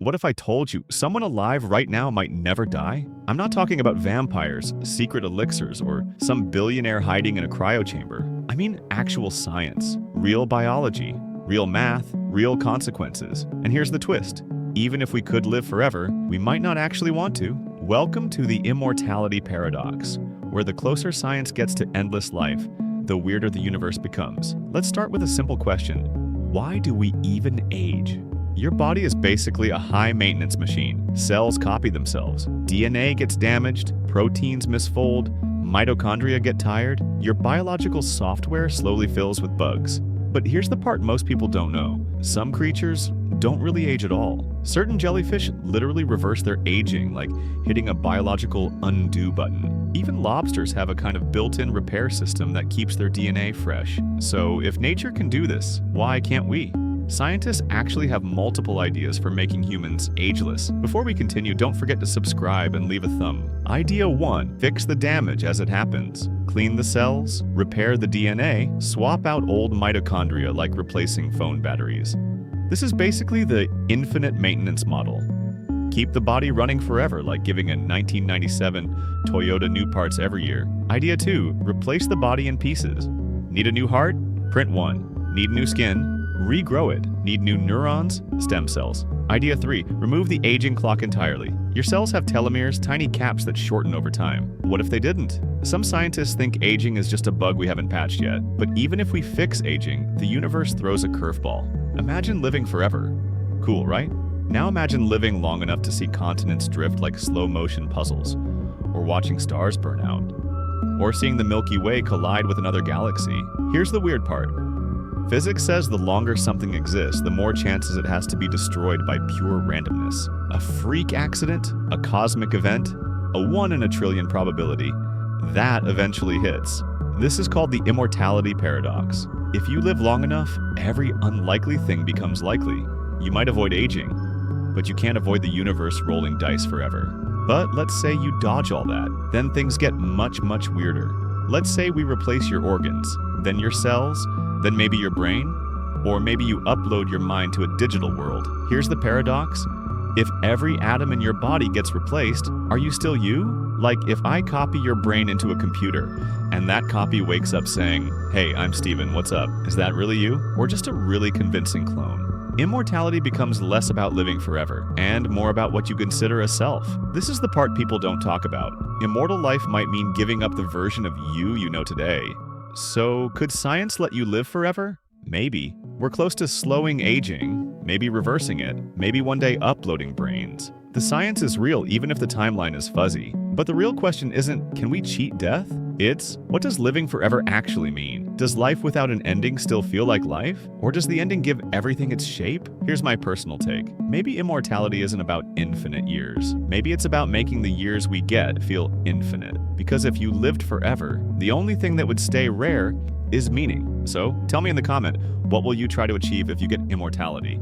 What if I told you someone alive right now might never die? I'm not talking about vampires, secret elixirs, or some billionaire hiding in a cryo chamber. I mean actual science, real biology, real math, real consequences. And here's the twist. Even if we could live forever, we might not actually want to. Welcome to the Immortality Paradox, where the closer science gets to endless life, the weirder the universe becomes. Let's start with a simple question. Why do we even age? Your body is basically a high-maintenance machine. Cells copy themselves. DNA gets damaged, proteins misfold, mitochondria get tired. Your biological software slowly fills with bugs. But here's the part most people don't know. Some creatures don't really age at all. Certain jellyfish literally reverse their aging, like hitting a biological undo button. Even lobsters have a kind of built-in repair system that keeps their DNA fresh. So if nature can do this, why can't we? Scientists actually have multiple ideas for making humans ageless. Before we continue, don't forget to subscribe and leave a thumb. Idea 1. Fix the damage as it happens. Clean the cells, repair the DNA, swap out old mitochondria like replacing phone batteries. This is basically the infinite maintenance model. Keep the body running forever, like giving a 1997 Toyota new parts every year. Idea 2. Replace the body in pieces. Need a new heart? Print one. Need new skin? Regrow it. Need new neurons? Stem cells. Idea 3. Remove the aging clock entirely. Your cells have telomeres, tiny caps that shorten over time. What if they didn't? Some scientists think aging is just a bug we haven't patched yet. But even if we fix aging, the universe throws a curveball. Imagine living forever. Cool, right? Now imagine living long enough to see continents drift like slow-motion puzzles, or watching stars burn out, or seeing the Milky Way collide with another galaxy. Here's the weird part. Physics says the longer something exists, the more chances it has to be destroyed by pure randomness. A freak accident, a cosmic event, a 1 in a trillion probability, that eventually hits. This is called the Immortality Paradox. If you live long enough, every unlikely thing becomes likely. You might avoid aging, but you can't avoid the universe rolling dice forever. But let's say you dodge all that, then things get much weirder. Let's say we replace your organs, then your cells, then maybe your brain, or maybe you upload your mind to a digital world. Here's the paradox. If every atom in your body gets replaced, are you still you? Like if I copy your brain into a computer, and that copy wakes up saying, "Hey, I'm Steven, what's up?" Is that really you? Or just a really convincing clone? Immortality becomes less about living forever, and more about what you consider a self. This is the part people don't talk about. Immortal life might mean giving up the version of you know today. So, could science let you live forever? Maybe. We're close to slowing aging, maybe reversing it, maybe one day uploading brains. The science is real even if the timeline is fuzzy. But the real question isn't, can we cheat death? It's, what does living forever actually mean? Does life without an ending still feel like life? Or does the ending give everything its shape? Here's my personal take. Maybe immortality isn't about infinite years. Maybe it's about making the years we get feel infinite. Because if you lived forever, the only thing that would stay rare is meaning. So tell me in the comment, what will you try to achieve if you get immortality?